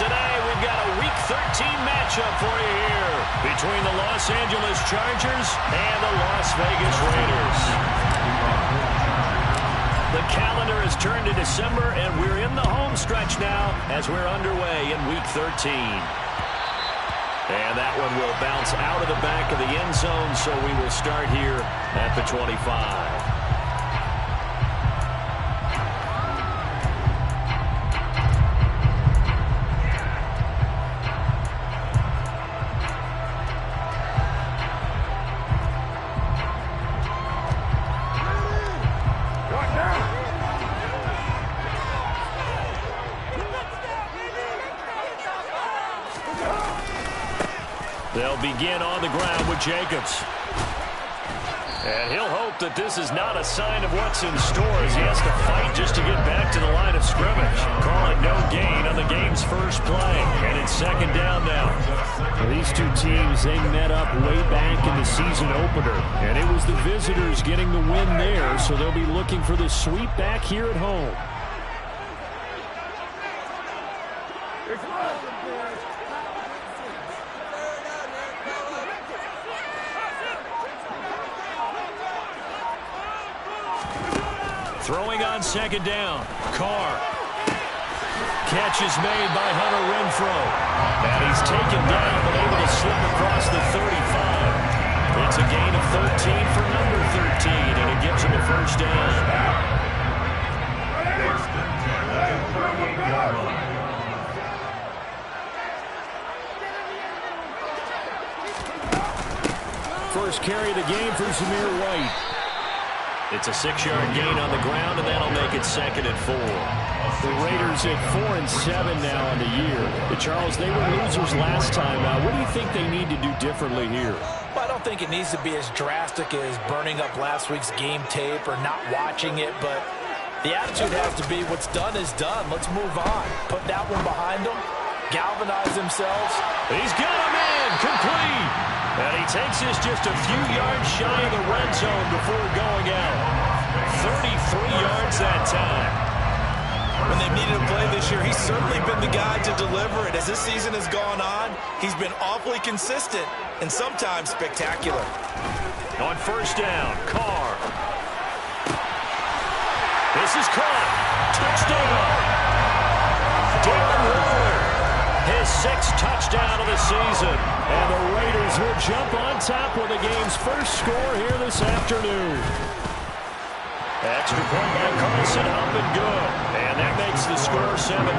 Today, we've got a Week 13 matchup for you here between the Los Angeles Chargers and the Las Vegas Raiders. The calendar has turned to December, and we're in the home stretch now as we're underway in Week 13. And that one will bounce out of the back of the end zone, so we will start here at the 25. They'll begin on the ground with Jacobs. And he'll hope that this is not a sign of what's in store as he has to fight just to get back to the line of scrimmage. Call it no gain on the game's first play. And it's second down now. Well, these two teams, they met up way back in the season opener. And it was the visitors getting the win there, so they'll be looking for the sweep back here at home. Throwing on second down. Carr. Catch is made by Hunter Renfrow. And he's taken down but able to slip across the 35. It's a gain of 13 for number 13, and it gives him a first down. First carry of the game for Zamir White. It's a 6-yard gain on the ground, and that'll make it second and 4. The Raiders at 4-7 now on the year. Charles, they were losers last time. What do you think they need to do differently here? Well, I don't think it needs to be as drastic as burning up last week's game tape or not watching it, but the attitude has to be what's done is done. Let's move on. Put that one behind them. Galvanize themselves. He's got him in. Complete. And he takes this just a few yards shy of the red zone before going out. 33 yards that time. When they've needed a play this year, he's certainly been the guy to deliver it. As this season has gone on, he's been awfully consistent and sometimes spectacular. On first down, Carr. This is caught. Touchdown. Darren Waller. His 6th touchdown of the season. And the Raiders will jump on top with the game's first score here this afternoon. Extra point by Carlson, up and good. And that makes the score 7-0.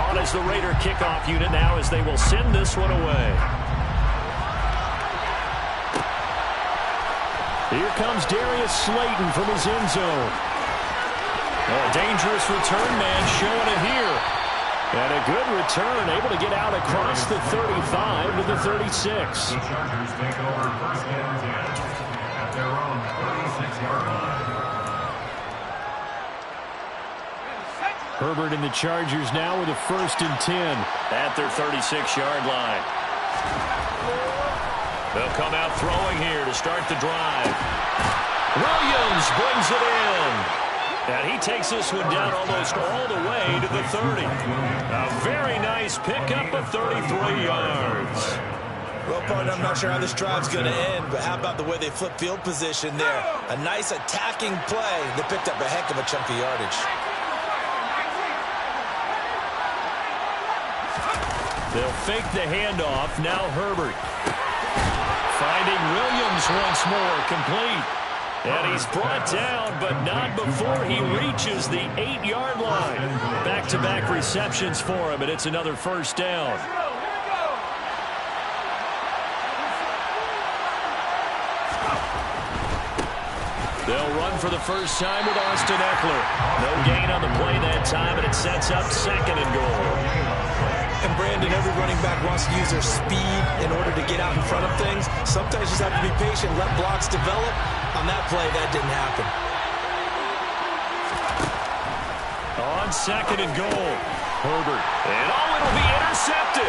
On as the Raider kickoff unit now as they will send this one away. Here comes Darius Slayton from his end zone. A dangerous return man showing it here. And a good return, able to get out across the 35 to the 36. The Chargers take over first and 10 at their own 36-yard line. Herbert and the Chargers now with a 1st and 10 at their 36-yard line. They'll come out throwing here to start the drive. Williams brings it in. And he takes this one down almost all the way to the 30. A very nice pickup of 33 yards. Well, partner, I'm not sure how this drive's going to end, but how about the way they flip field position there? A nice attacking play that picked up a heck of a chunk of yardage. They'll fake the handoff. Now Herbert. Finding Williams once more, complete. And he's brought down, but not before he reaches the 8-yard line. Back-to-back receptions for him, and it's another first down. They'll run for the first time with Austin Eckler. No gain on the play that time, and it sets up second and goal. And Brandon, every running back wants to use their speed in order to get out in front of things. Sometimes you just have to be patient, let blocks develop. On that play, that didn't happen. On second and goal, Herbert. And it'll be intercepted.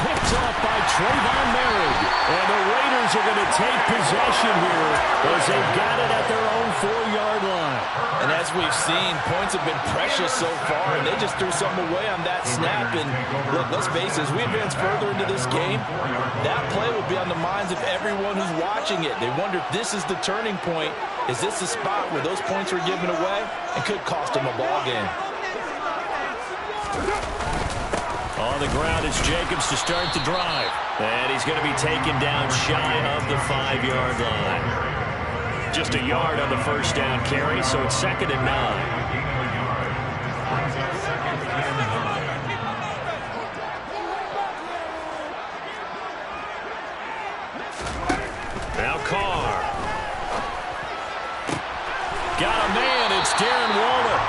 Picked off by Trayvon Merrick. And the Raiders are going to take possession here as they've got it at their own 4-yard line. As we've seen, points have been precious so far, and they just threw something away on that snap. And look, let's face it, as we advance further into this game, that play will be on the minds of everyone who's watching it. They wonder if this is the turning point. Is this the spot where those points were given away and could cost them a ball game? On the ground is Jacobs to start the drive. And he's going to be taken down shy of the 5-yard line. Just a yard on the first down carry, so it's 2nd and 9. Now Carr. Got a man, it's Darren Waller.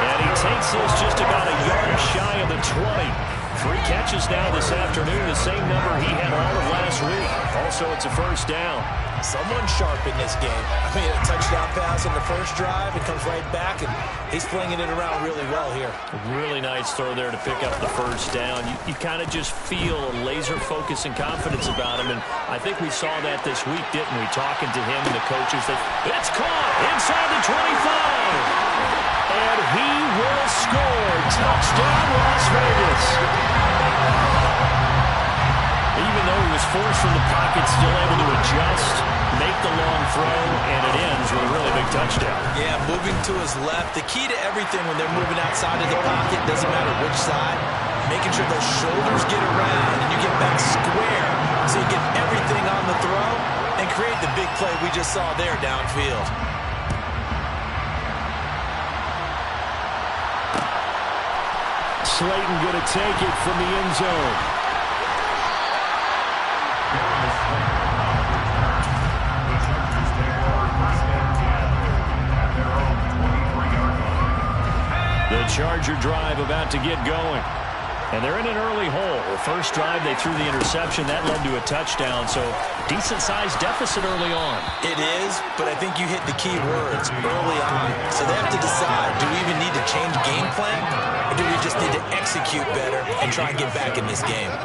And he takes this just about a yard shy of the 20. 3 catches now this afternoon, the same number he had all of last week. Also, it's a first down. Someone sharp in this game. I mean, a touchdown pass on the first drive. It comes right back, and he's flinging it around really well here. Really nice throw there to pick up the first down. You kind of just feel a laser focus and confidence about him, and I think we saw that this week, didn't we? Talking to him and the coaches. It's caught inside the 25. And he will score. Touchdown, Las Vegas. Even though he was forced from the pocket, still able to adjust, make the long throw, and it ends with a really big touchdown. Yeah, moving to his left. The key to everything when they're moving outside of the pocket, doesn't matter which side, making sure those shoulders get around and you get back square so you get everything on the throw and create the big play we just saw there downfield. Slayton going to take it from the end zone. The Charger drive about to get going. And they're in an early hole. The first drive, they threw the interception. That led to a touchdown, so decent-sized deficit early on. It is, but I think you hit the key words early on. So they have to decide, do we even need to change game plan, or do we just need to execute better and try and get back in this game?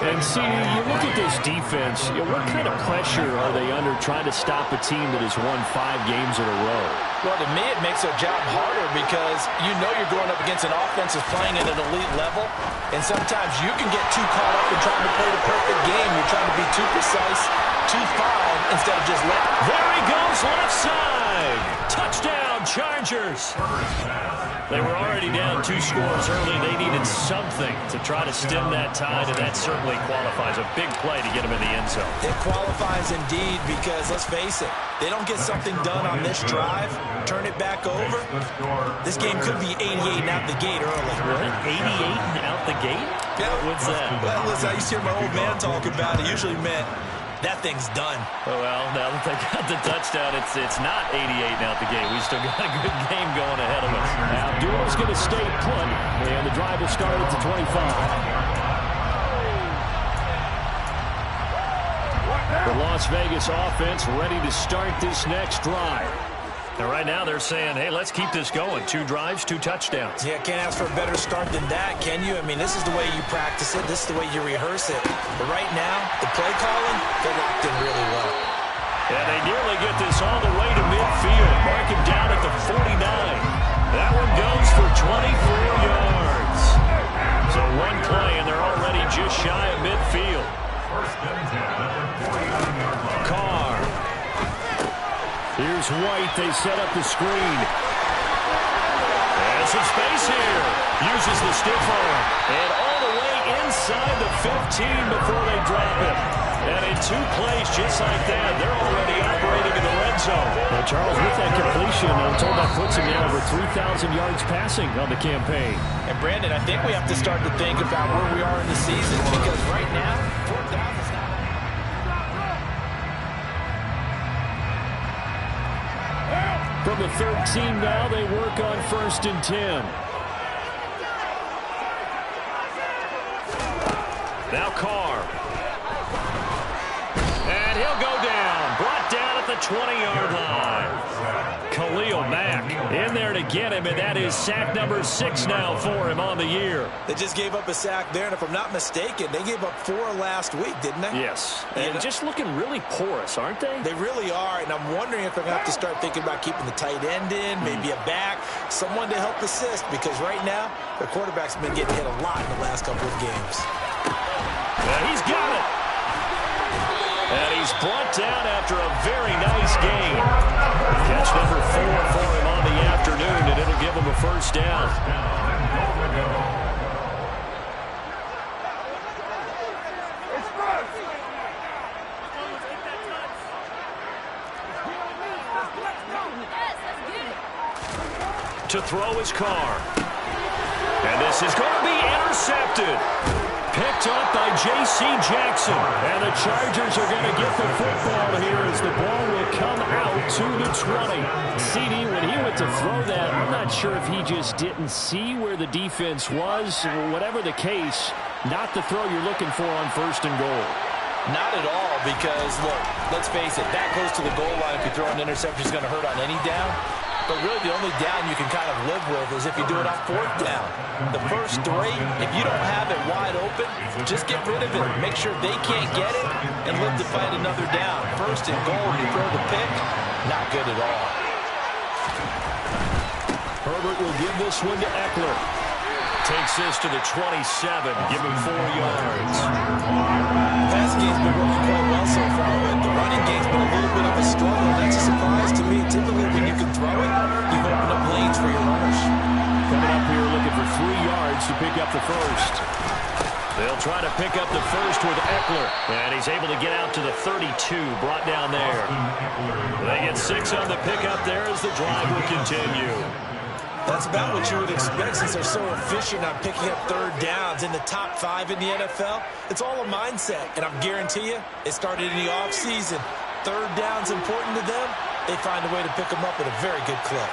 And see, you look at this defense, what kind of pressure are they under trying to stop a team that has won 5 games in a row? Well, to me, it makes their job harder because you know you're going up against an offense that's playing at an elite level, and sometimes you can get too caught up in trying to play the perfect game. You're trying to be too precise, too fine, instead of just let. There he goes, left side. Touchdown, Chargers. They were already down 2 scores early. They needed something to try to stem that tide, and that certainly qualifies. A big play to get him in the end zone. It qualifies indeed because, let's face it, they don't get something done on this drive, turn it back over, this game could be 88 and out the gate early. What? 88 and out the gate? Yeah. What's that? Well, listen, I used to hear my old man talk about it. Usually meant that thing's done. Oh, well, now that they got the touchdown, it's not 88 and out the gate. We still got a good game going ahead of us. Abdul's going to stay put, and the drive will start at the 25. The Las Vegas offense ready to start this next drive. And right now they're saying, hey, let's keep this going. 2 drives, 2 touchdowns. Yeah, can't ask for a better start than that, can you? I mean, this is the way you practice it. This is the way you rehearse it. But right now, the play calling, they're locked in really well. And they nearly get this all the way to midfield. Mark him down at the 49. That one goes for 24 yards. So 1 play, and they're already just shy of midfield. Carr. Here's White. They set up the screen. And some space here. Uses the stiff arm. And all the way inside the 15 before they drop it. And in 2 plays just like that, they're already operating in the red zone. Now, Charles, with that completion, I'm told that puts him now over 3,000 yards passing on the campaign. And, Brandon, I think we have to start to think about where we are in the season because right now, 4th down is not. From the 13 now, they work on 1st and 10. Now Carr. And he'll go down. Brought down at the 20-yard line. Khalil Mack in there to get him, and that is sack number 6 now for him on the year. They just gave up a sack there, and if I'm not mistaken, they gave up 4 last week, didn't they? Yes, and just looking really porous, aren't they? They really are, and I'm wondering if they're going to have to start thinking about keeping the tight end in, maybe a back, someone to help assist, because right now, their quarterback's been getting hit a lot in the last couple of games. And he's got it. And he's brought down after a very nice game. Catch number 4 for him on the afternoon, and it'll give him a first down. To throw his car. And this is going to be intercepted. Picked up by J.C. Jackson. And the Chargers are going to get the football here as the ball will come out to the 20. CD, when he went to throw that, I'm not sure if he just didn't see where the defense was. Whatever the case, not the throw you're looking for on 1st and goal. Not at all, because, look, let's face it, that close to the goal line, if you throw an interception, is going to hurt on any down. But really, the only down you can kind of live with is if you do it on 4th down. The first 3, if you don't have it wide open, just get rid of it. Make sure they can't get it and live to fight another down. 1st and goal, you throw the pick, not good at all. Herbert will give this one to Eckler. Takes this to the 27, give him 4 yards. The passing game's been working quite well so far, but the running game's been a little bit of a struggle. That's a surprise to me. Typically, when you can throw it, you've opened up lanes for your runners. Coming up here looking for 3 yards to pick up the first. They'll try to pick up the first with Eckler. And he's able to get out to the 32, brought down there. They get 6 on the pickup there as the drive will continue. That's about what you would expect since they're so efficient on picking up 3rd downs in the top 5 in the NFL. It's all a mindset, and I guarantee you, it started in the offseason. 3rd down's important to them. They find a way to pick them up at a very good clip.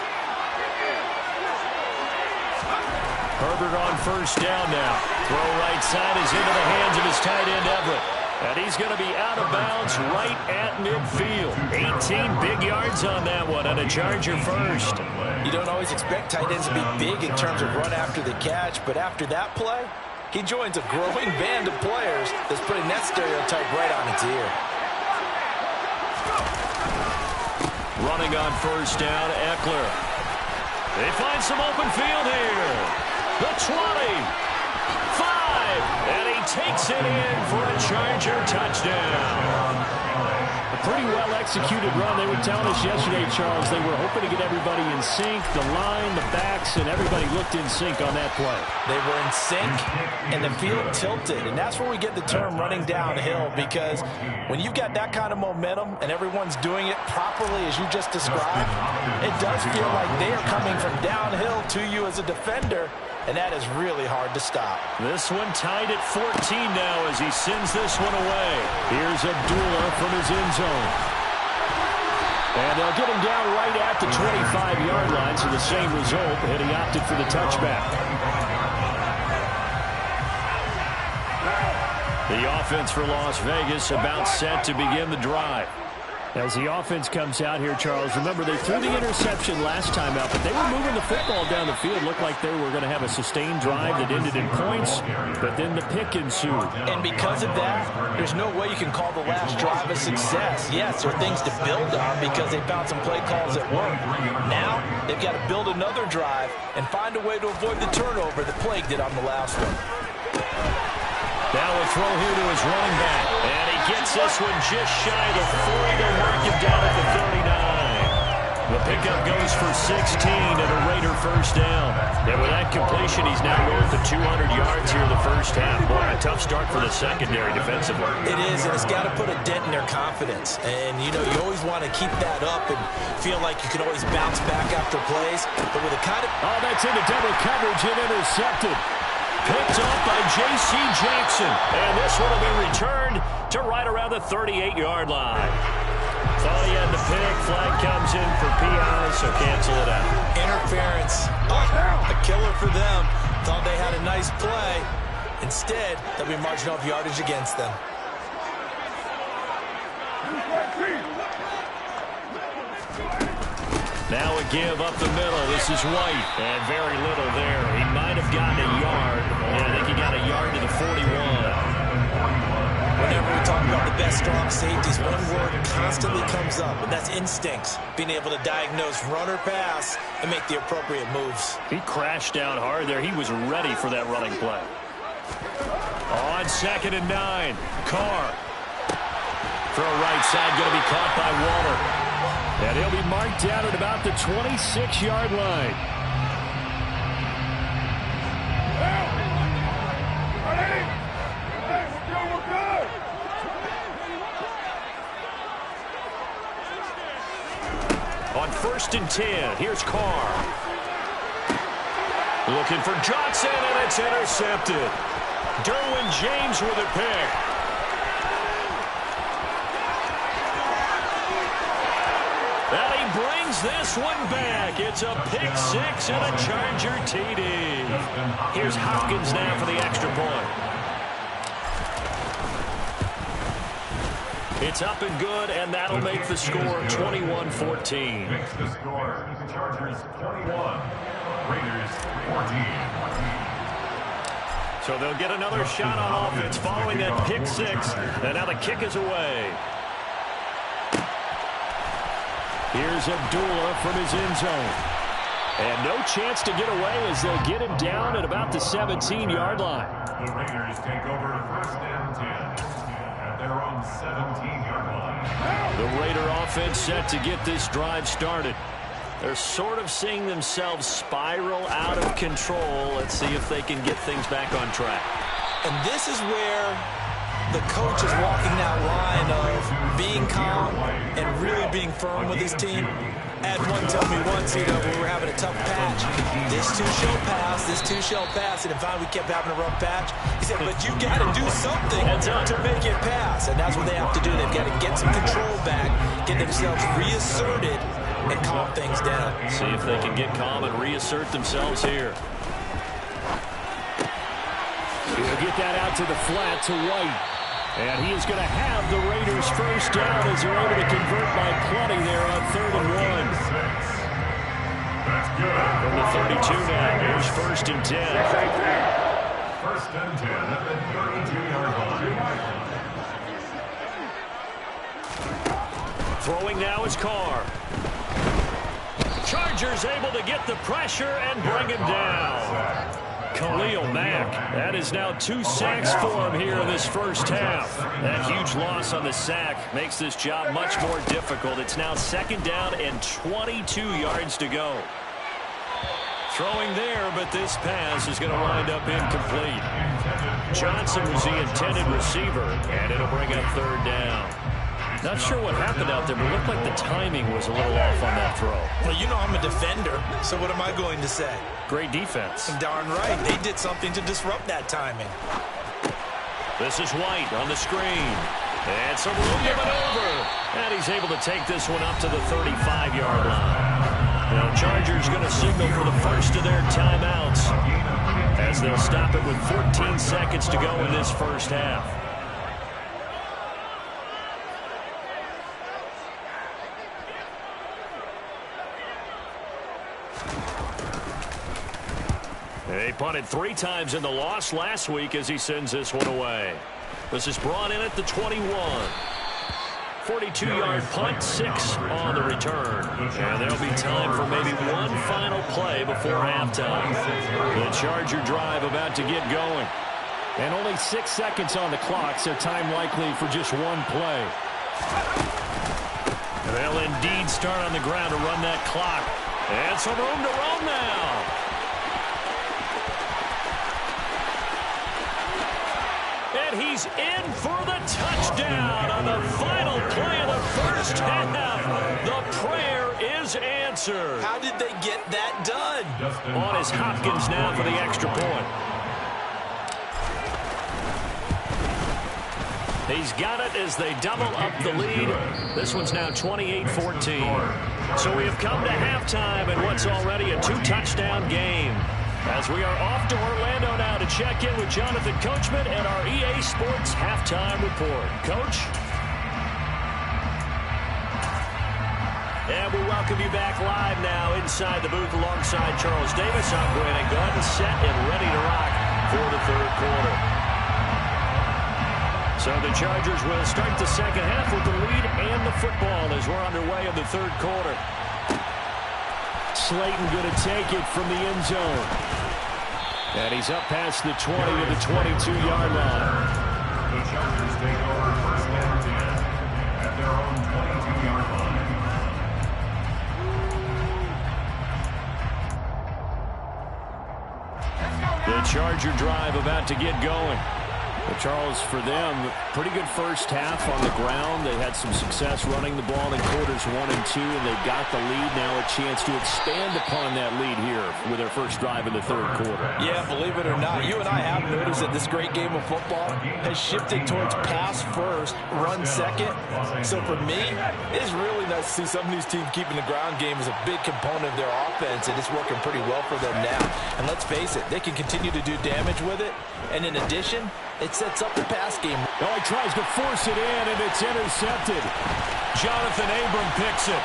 Herbert on 1st down now. Throw right side is into the hands of his tight end, Everett. And he's going to be out of bounds right at midfield. 18 big yards on that one, and a Charger first. You don't always expect tight ends to be big in terms of run after the catch, but after that play, he joins a growing band of players that's putting that stereotype right on its ear. Running on 1st down, Eckler. They find some open field here. The 20. 5, and he takes it in for a Charger touchdown. A pretty well-executed run. They were telling us yesterday, Charles, they were hoping to get everybody in sync, the line, the backs, and everybody looked in sync on that play. They were in sync, and the field tilted, and that's where we get the term running downhill, because when you've got that kind of momentum and everyone's doing it properly as you just described, it does feel like they are coming from downhill to you as a defender, and that is really hard to stop. This one tied at 14 now as he sends this one away. Here's Abdullah from his end zone. And they'll get him down right at the 25-yard line, so the same result, and he opted for the touchback. The offense for Las Vegas about set to begin the drive. As the offense comes out here, Charles, remember they threw the interception last time out, but they were moving the football down the field. Looked like they were going to have a sustained drive that ended in points, but then the pick ensued. And because of that, there's no way you can call the last drive a success. Yes, there are things to build on because they found some play calls that work. Now, they've got to build another drive and find a way to avoid the turnover that plagued it on the last one. Now a throw here to his running back. And he gets this one just shy of the 40 to mark him down at the 39. The pickup goes for 16 and a Raider first down. And with that completion, he's now north of 200 yards here in the first half. Boy, a tough start for the secondary defensively. It is, and it's got to put a dent in their confidence. And, you know, you always want to keep that up and feel like you can always bounce back after plays. But with a kind of... Oh, that's into double coverage and intercepted. Picked up by J.C. Jackson. And this one will be returned to right around the 38-yard line. Thought he had the pick. Flag comes in for PI, so cancel it out. Interference. A killer for them. Thought they had a nice play. Instead, there'll be marginal yardage against them. Now a give up the middle. This is White. And very little there. He might have gotten a yard. Yeah, I think he got a yard to the 41. Whenever we talk about the best strong safeties, one word constantly comes up, and that's instincts. Being able to diagnose run or pass and make the appropriate moves. He crashed down hard there. He was ready for that running play. On 2nd and 9. Carr. Throw right side, going to be caught by Waller. And he'll be marked down at about the 26-yard line. On 1st and 10, here's Carr. Looking for Johnson, and it's intercepted. Derwin James with a pick. And he brings this one back. It's a pick 6 and a Charger TD. Here's Hopkins now for the extra point. It's up and good, and that'll make the score 21-14. Makes the score Chargers 21, Raiders 14. So they'll get another shot on offense following that pick 6, and now the kick is away. Here's Abdullah from his end zone. And no chance to get away as they'll get him down at about the 17-yard line. The Raiders take over 1st and 10 at their own 17-yard line. The Raider offense set to get this drive started. They're sort of seeing themselves spiral out of control. Let's see if they can get things back on track. And this is where the coach is walking that line of being calm and really being firm with his team. I had one tell me once, when we were having a tough patch, this too shall pass, this too shall pass, and finally we kept having a rough patch. He said, but you got to do something to make it pass, and that's what they have to do. They've got to get some control back, get themselves reasserted, and calm things down. See if they can get calm and reassert themselves here. He'll get that out to the flat to White. And he is going to have the Raiders first down as they're able to convert by plenty there on 3rd and 1. That's good. From the 32 now, here's 1st and 10. 1st and 10 at the 32-yard line. Throwing now is Carr. Chargers able to get the pressure and bring him down. Khalil Mack. That is now 2 sacks for him here in this first half. That huge loss on the sack makes this job much more difficult. It's now 2nd down and 22 yards to go. Throwing there, but this pass is going to wind up incomplete. Johnson was the intended receiver, and it'll bring up 3rd down. Not sure what happened out there, but it looked like the timing was a little off on that throw. Well, you know I'm a defender, so what am I going to say? Great defense. Darn right. They did something to disrupt that timing. This is White on the screen. And some room to maneuver. And he's able to take this one up to the 35-yard line. Now, Chargers going to signal for the first of their timeouts as they'll stop it with 14 seconds to go in this first half. They punted 3 times in the loss last week as he sends this one away. This is brought in at the 21. 42-yard punt, 6 on the return. And there'll be time for maybe one final play before halftime. The Charger drive about to get going. And only 6 seconds on the clock, so time likely for just one play. They'll indeed start on the ground to run that clock. And some room to roam now. And he's in for the touchdown on the final play of the first half. The prayer is answered. How did they get that done? On is Hopkins now for the extra point. He's got it as they double up the lead. This one's now 28-14. So we have come to halftime in what's already a 2-touchdown game. As we are off to Orlando now to check in with Jonathan Coachman and our EA Sports Halftime Report. Coach? And we welcome you back live now inside the booth alongside Charles Davis. I'm Brandon Gunn, set and ready to rock for the third quarter. So the Chargers will start the second half with the lead and the football as we're underway in the third quarter. Slayton going to take it from the end zone. And he's up past the 20 to the 22-yard line. The Chargers take over first and 10 at their own 22-yard line. The Charger drive about to get going. Well, Charles, for them, pretty good first half on the ground. They had some success running the ball in quarters 1 and 2, and they've got the lead now, a chance to expand upon that lead here with their first drive in the third quarter. Yeah, believe it or not, you and I have noticed that this great game of football has shifted towards pass first, run second. So for me, it is really nice to see some of these teams keeping the ground game as a big component of their offense, and it's working pretty well for them now. And let's face it, they can continue to do damage with it, and in addition, it sets up the pass game. Oh, he tries to force it in, and it's intercepted. Jonathan Abram picks it.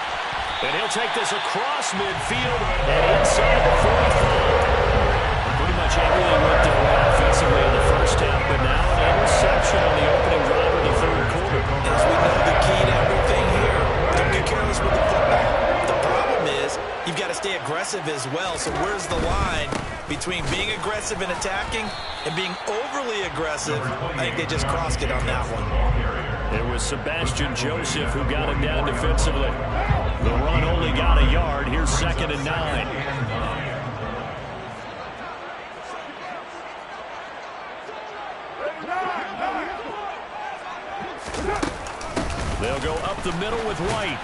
And he'll take this across midfield and inside the 45. Pretty much everything went their way offensively in the first half, but now an interception on the opening drive of the third quarter. As we know, the key to everything here, don't get careless with the football. The problem is you've got to stay aggressive as well. So where's the line between being aggressive and attacking and being overly aggressive? I think they just crossed it on that one. It was Sebastian Joseph who got him down defensively. The run only got a yard. Here's 2nd and 9. They'll go up the middle with White.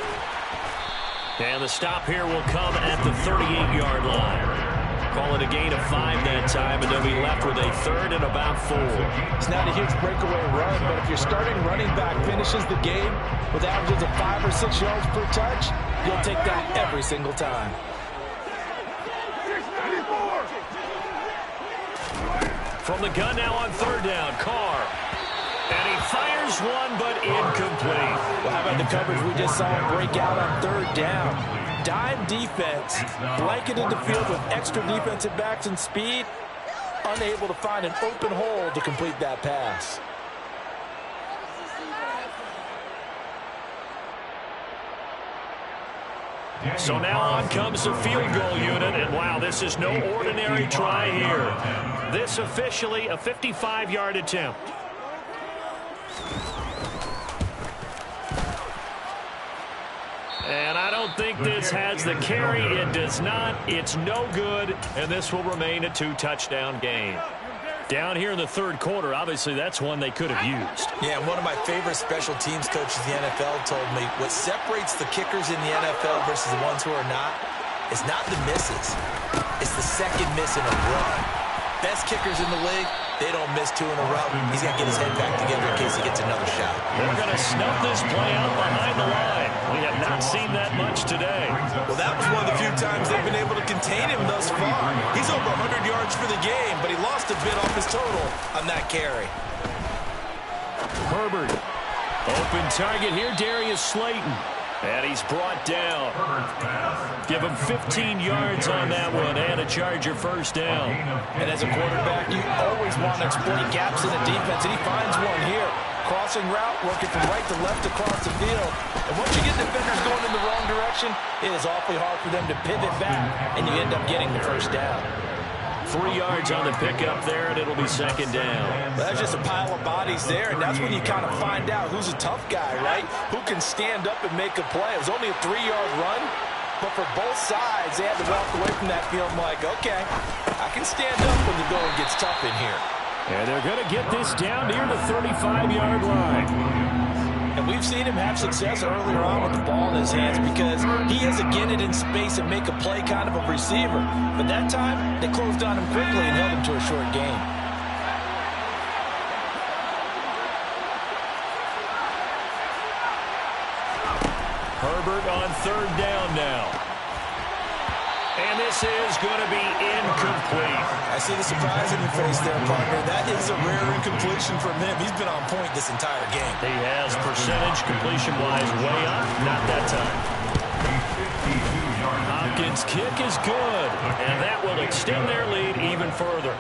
And the stop here will come at the 38-yard line. Call it a gain of 5 that time, and they'll be left with a 3rd and about 4. It's not a huge breakaway run, but if your starting running back finishes the game with averages of 5 or 6 yards per touch, you'll take that every single time. From the gun now on 3rd down, Carr. And he fires one, but incomplete. Well, how about the coverage we just saw him break out on 3rd down? Dime defense, blanketed the field with extra defensive backs and speed, unable to find an open hole to complete that pass. So now on comes the field goal unit, and wow, this is no ordinary try here. This officially a 55-yard attempt. And I don't think this has the carry. It does not. It's no good, and this will remain a 2-touchdown game. Down here in the third quarter, obviously that's one they could have used. Yeah, one of my favorite special teams coaches in the NFL told me what separates the kickers in the NFL versus the ones who are not is not the misses. It's the second miss in a row. Best kickers in the league, they don't miss 2 in a row. He's got to get his head back together in case he gets another shot. They're going to snuff this play out behind the line. We have not seen that much today. Well, that was one of the few times they've been able to contain him thus far. He's over 100 yards for the game, but he lost a bit off his total on that carry. Herbert. Open target here, Darius Slayton. And he's brought down. Give him 15 yards on that one and a Charger first down. And as a quarterback, you always want to exploit gaps in the defense, and he finds one here. Crossing route, working from right to left across the field. And once you get defenders going in the wrong direction, it is awfully hard for them to pivot back, and you end up getting the first down. 3 yards on the pickup there, and it'll be 2nd down. Well, that's just a pile of bodies there, and that's when you kind of find out who's a tough guy, right? Who can stand up and make a play. It was only a 3-yard run, but for both sides, they had to walk away from that field like, okay, I can stand up when the going gets tough in here. And they're going to get this down near the 35-yard line. And we've seen him have success earlier on with the ball in his hands because he is a get it in space and make a play kind of a receiver. But that time, they closed on him quickly and held him to a short gain. Herbert on 3rd down now. And this is going to be incomplete. I see the surprise in your face there, partner. That is a rare incompletion from him. He's been on point this entire game. He has percentage completion-wise way up. Not that time. Hopkins' kick is good, and that will extend their lead even further.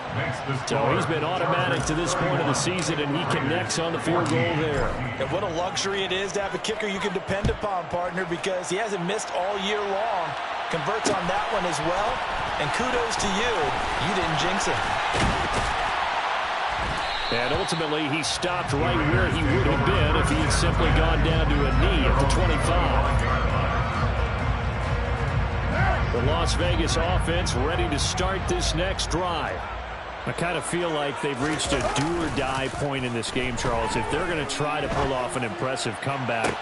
So he's been automatic to this point of the season, and he connects on the field goal there. And what a luxury it is to have a kicker you can depend upon, partner, because he hasn't missed all year long. Converts on that one as well, and kudos to you. You didn't jinx him. And ultimately, he stopped right where he would have been if he had simply gone down to a knee at the 25. The Las Vegas offense ready to start this next drive. I kind of feel like they've reached a do-or-die point in this game, Charles. If they're going to try to pull off an impressive comeback,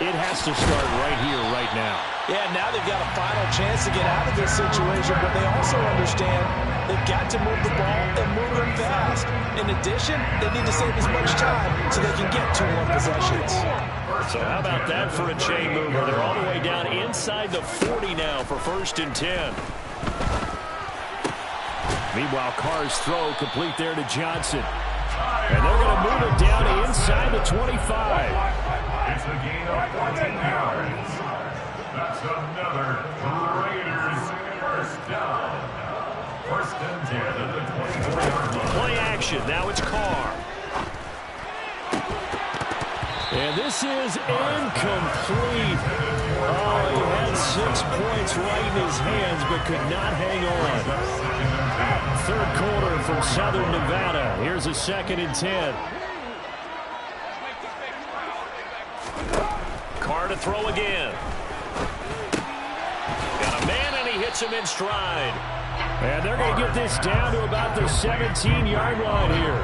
it has to start right here, right now. Yeah, now they've got a final chance to get out of this situation, but they also understand they've got to move the ball and move them fast. In addition, they need to save as much time so they can get 2 more possessions. So how about that for a chain mover? They're all the way down inside the 40 now for 1st and 10. Meanwhile, Carr's throw complete there to Johnson. And they're going to move it down to inside the 25. It's a gain of 14 yards. That's another Raiders first down. 1st and 10 at the 24-yard line. Play action. Now it's Carr. And this is incomplete. Oh, he had 6 points right in his hands, but could not hang on. 3rd quarter from Southern Nevada. Here's a 2nd and 10. Carr to throw again. Got a man, and he hits him in stride. And they're going to get this down to about the 17-yard line here.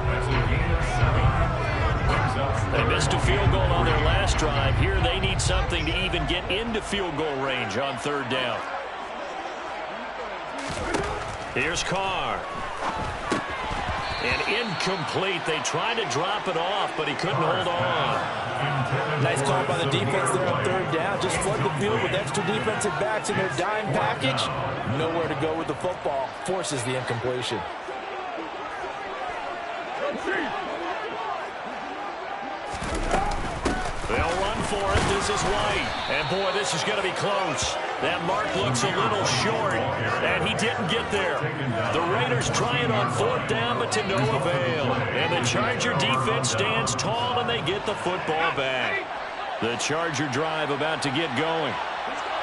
That's a gain of 7. They missed a field goal on their last drive. Here they need something to even get into field goal range on 3rd down. Here's Carr. And incomplete. They tried to drop it off, but he couldn't hold on. Nice call by the defense there on 3rd down. Just flood the field with extra defensive backs in their dime package. Nowhere to go with the football. Forces the incompletion. They'll run for it. This is White. And, boy, this is going to be close. That mark looks a little short, and he didn't get there. The Raiders trying on 4th down, but to no avail. And the Charger defense stands tall, and they get the football back. The Charger drive about to get going.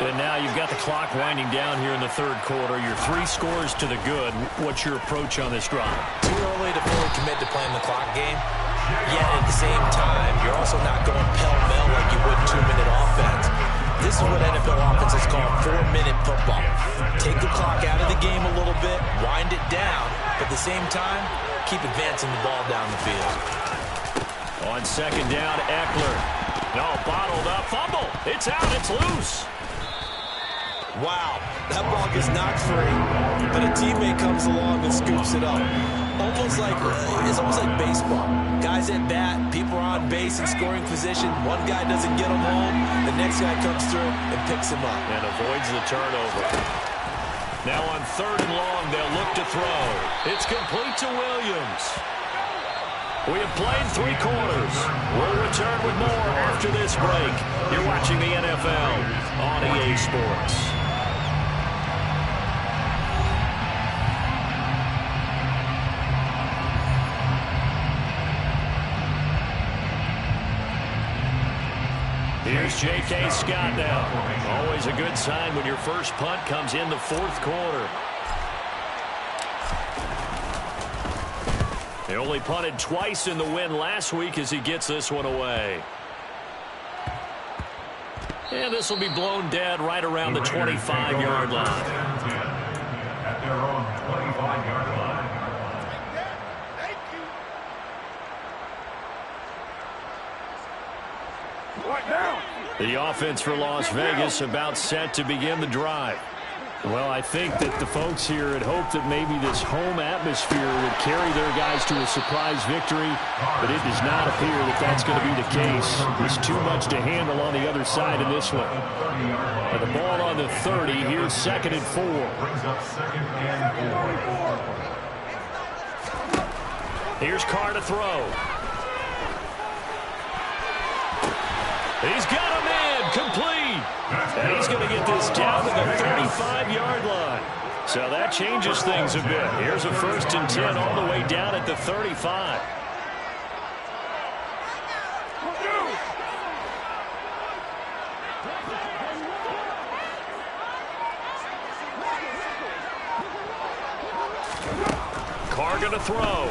And now you've got the clock winding down here in the 3rd quarter. You're 3 scores to the good. What's your approach on this drive? Too early to fully commit to playing the clock game. Yet at the same time, you're also not going pell-mell like you would 2-minute offense. This is what NFL offenses call 4-minute football. Take the clock out of the game a little bit, wind it down, but at the same time, keep advancing the ball down the field. On 2nd down, Eckler. No, bottled up, fumble. It's out, it's loose. Wow, that ball gets knocked free, but a teammate comes along and scoops it up. It's almost like baseball. Guys at bat, people are on base in scoring position. One guy doesn't get him home, the next guy comes through and picks him up. And avoids the turnover. Now on 3rd and long, they'll look to throw. It's complete to Williams. We have played 3 quarters. We'll return with more after this break. You're watching the NFL on EA Sports. Here's J.K. Scott now. Always a good sign when your first punt comes in the 4th quarter. He only punted twice in the win last week as he gets this one away. And this will be blown dead right around the 25-yard line. At their own 25-yard line. The offense for Las Vegas about set to begin the drive. Well, I think that the folks here had hoped that maybe this home atmosphere would carry their guys to a surprise victory, but it does not appear that that's going to be the case. There's too much to handle on the other side in this one. And the ball on the 30, here's 2nd and 4. Brings up 2nd and 4. Here's Carr to throw. He's got a man, complete. And he's going to get this down to the 35-yard line. So that changes things a bit. Here's a 1st and 10 all the way down at the 35. Carr going to throw.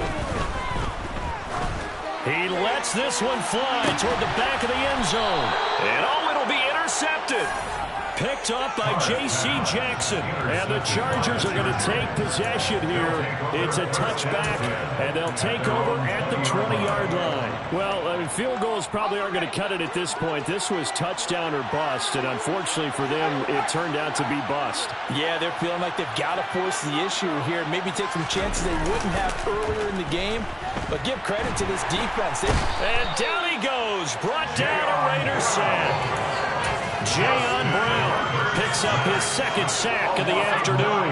He lets this one fly toward the back of the end zone. And oh, it'll be intercepted. Picked up by J.C. Jackson. And the Chargers are going to take possession here. It's a touchback, and they'll take over at the 20-yard line. Well, I mean, field goals probably aren't going to cut it at this point. This was touchdown or bust, and unfortunately for them, it turned out to be bust. Yeah, they're feeling like they've got to force the issue here. Maybe take some chances they wouldn't have earlier in the game. But give credit to this defense. And down he goes. Brought down a Raider sack. Jayon Brown picks up his 2nd sack of the afternoon.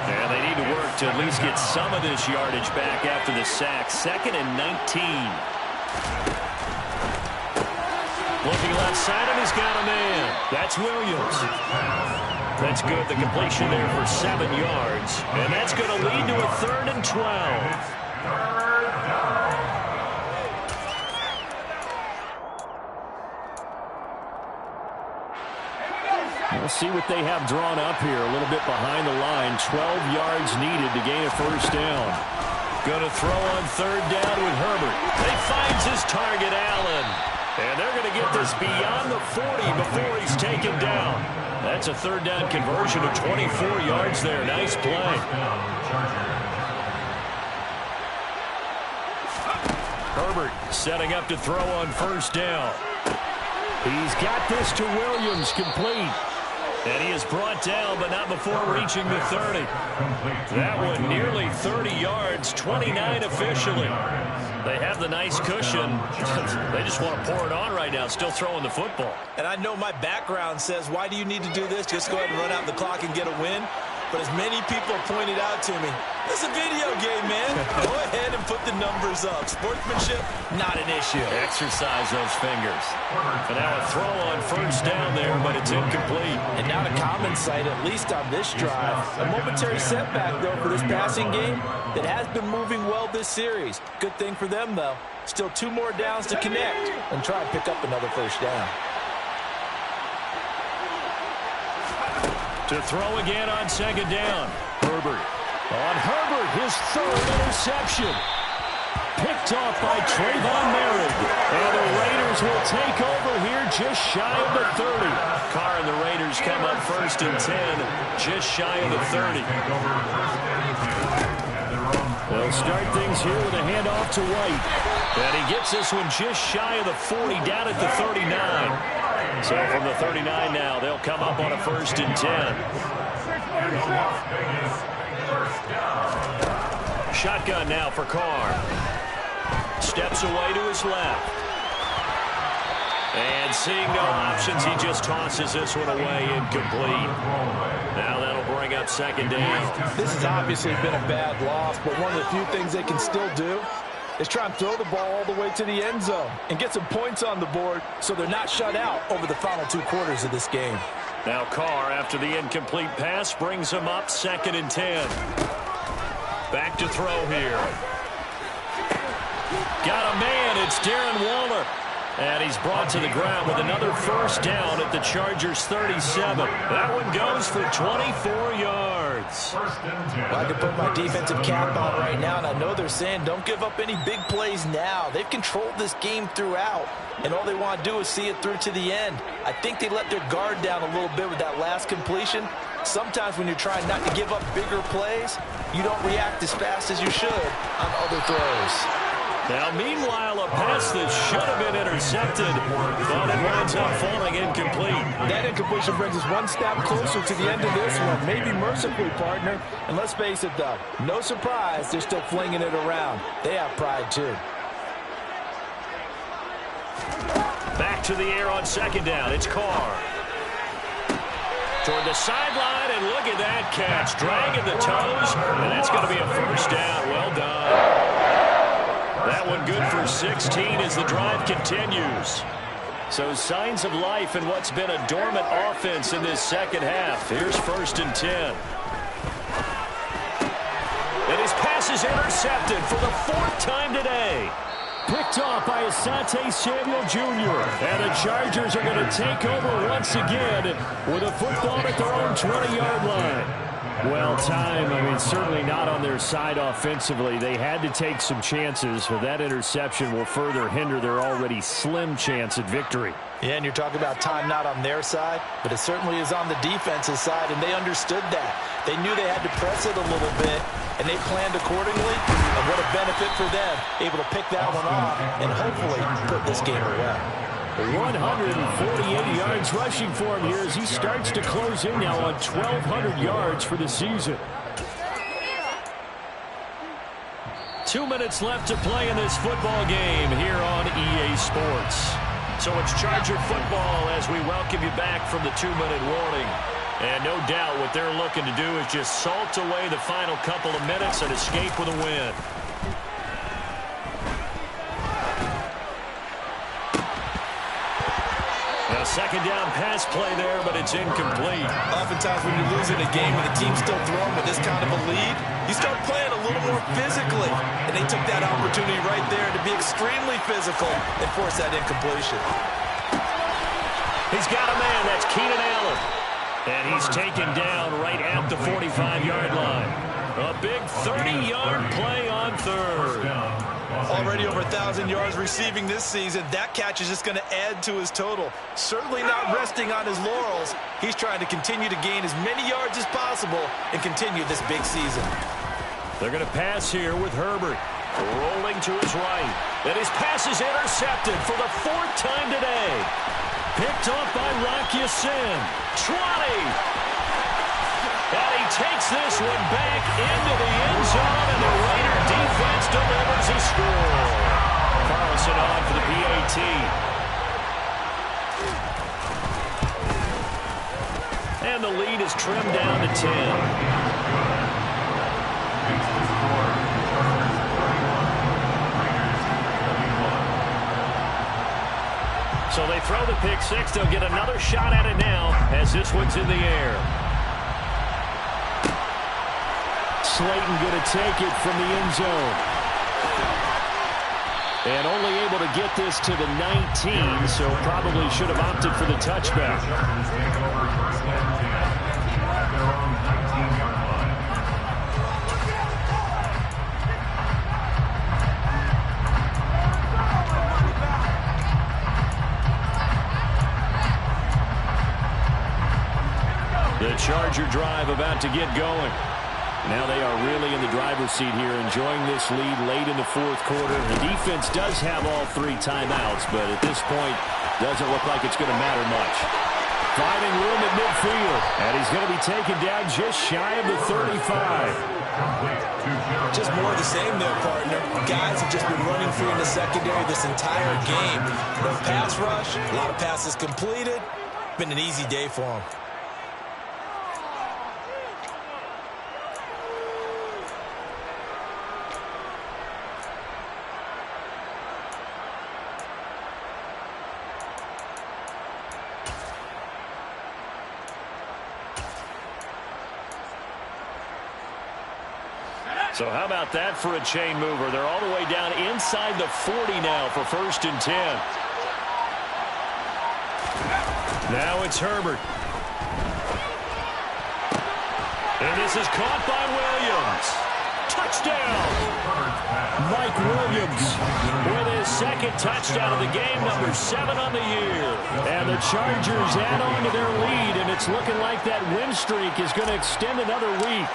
And they need to work to at least get some of this yardage back after the sack. 2nd and 19. Looking left side, and he's got a man. That's Williams. That's good. The completion there for 7 yards. And that's going to lead to a 3rd and 12. We'll see what they have drawn up here. A little bit behind the line. 12 yards needed to gain a 1st down. Going to throw on 3rd down with Herbert. He finds his target, Allen. And they're going to get this beyond the 40 before he's taken down. That's a 3rd down conversion of 24 yards there. Nice play. Herbert setting up to throw on 1st down. He's got this to Williams, complete. And he is brought down, but not before reaching the 30. That one nearly 30 yards, 29 officially. They have the nice cushion. They just want to pour it on right now, still throwing the football. And I know my background says, why do you need to do this? Just go ahead and run out the clock and get a win. But as many people pointed out to me, it's a video game, man. Go ahead and put the numbers up. Sportsmanship, not an issue. Exercise those fingers. And now a throw on 1st down there, but it's incomplete. And not a common sight, at least on this drive. A momentary setback, though, for this passing game that has been moving well this series. Good thing for them, though. Still 2 more downs to connect and try and pick up another 1st down. To throw again on 2nd down. Herbert. On Herbert, his 3rd interception. Picked off by Trayvon Merritt. And the Raiders will take over here just shy of the 30. Carr and the Raiders come up 1st and 10, just shy of the 30. They'll start things here with a handoff to White. And he gets this one just shy of the 40, down at the 39. So from the 39 now, they'll come up on a 1st and 10. Shotgun now for Carr. Steps away to his left. And seeing no options, he just tosses this one away, incomplete. Now that'll bring up 2nd down. This has obviously been a bad loss, but one of the few things they can still do is try and throw the ball all the way to the end zone and get some points on the board so they're not shut out over the final 2 quarters of this game. Now Carr, after the incomplete pass, brings him up 2nd and 10. Back to throw here. Got a man. It's Darren Waller. And he's brought to the ground with another 1st down at the Chargers' 37. That one goes for 24 yards. Well, I can put my defensive cap on right now, and I know they're saying don't give up any big plays now. They've controlled this game throughout, and all they want to do is see it through to the end. I think they let their guard down a little bit with that last completion. Sometimes when you're trying not to give up bigger plays, you don't react as fast as you should on other throws. Now, meanwhile, a pass that should have been intercepted, but it winds up falling incomplete. That incompletion brings us one step closer to the end of this one. Maybe mercifully, partner. And let's face it, though, no surprise, they're still flinging it around. They have pride, too. Back to the air on 2nd down. It's Carr. Toward the sideline, and look at that catch. Dragging the toes, and that's going to be a 1st down. Well done. That one good for 16 as the drive continues. So signs of life in what's been a dormant offense in this second half. Here's 1st and 10. And his pass is intercepted for the 4th time today. Picked off by Asante Samuel Jr. And the Chargers are going to take over once again with a football at their own 20-yard line. Well timed. I mean, certainly not on their side offensively. They had to take some chances, but that interception will further hinder their already slim chance at victory. Yeah, and you're talking about time not on their side, but it certainly is on the defense's side, and they understood that. They knew they had to press it a little bit, and they planned accordingly, and what a benefit for them, able to pick that one off and hopefully put this game away. 148 yards rushing for him here as he starts to close in now on 1,200 yards for the season. 2 minutes left to play in this football game here on EA Sports. So it's Charger football as we welcome you back from the 2-minute warning. And no doubt what they're looking to do is just salt away the final couple of minutes and escape with a win. A second down pass play there, but it's incomplete. Oftentimes when you're losing a game and the team's still throwing with this kind of a lead, you start playing a little more physically. And they took that opportunity right there to be extremely physical and force that incompletion. He's got a man. That's Keenan Allen. And he's taken down right at the 45-yard line. A big 30-yard play on 3rd. Already over 1,000 yards receiving this season. That catch is just going to add to his total. Certainly not resting on his laurels. He's trying to continue to gain as many yards as possible and continue this big season. They're going to pass here with Herbert. Rolling to his right. And his pass is intercepted for the 4th time today. Picked off by Rocky Sin. 20. And he takes this one back into the end zone, and the Raider defense delivers a score. Carlson on for the PAT. And the lead is trimmed down to 10. So they throw the pick six. They'll get another shot at it now as this one's in the air. Slayton going to take it from the end zone. And only able to get this to the 19, so probably should have opted for the touchback. The Charger drive about to get going. Now they are really in the driver's seat here, enjoying this lead late in the 4th quarter. The defense does have all 3 timeouts, but at this point, doesn't look like it's going to matter much. Finding room at midfield, and he's going to be taken down just shy of the 35. Just more of the same there, partner. Guys have just been running free in the secondary this entire game. No pass rush, a lot of passes completed. Been an easy day for them. So how about that for a chain mover? They're all the way down inside the 40 now for 1st and 10. Now it's Herbert. And this is caught by Williams. Touchdown! Mike Williams with his 2nd touchdown of the game, number 7 on the year. And the Chargers add on to their lead, and it's looking like that win streak is going to extend another week.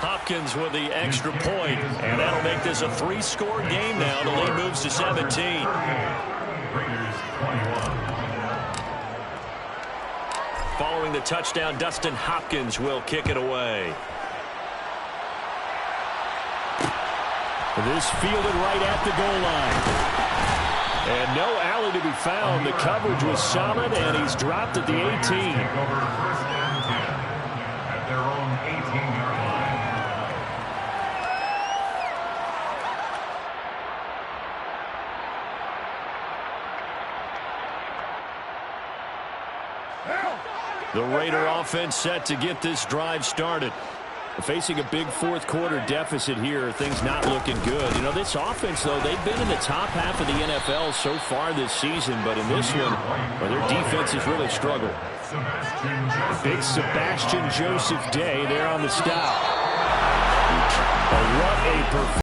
Hopkins with the extra point, and that'll make this a 3-score game now. The lead moves to 17. Following the touchdown, Dustin Hopkins will kick it away. This fielded right at the goal line. And no alley to be found. The coverage was solid, and he's dropped at the 18. The Raider offense set to get this drive started. Facing a big fourth quarter deficit here, things not looking good. You know, this offense, though, they've been in the top half of the NFL so far this season, but in this one, well, their defense has really struggled. Big Sebastian Joseph Day there on the stop. What a performance.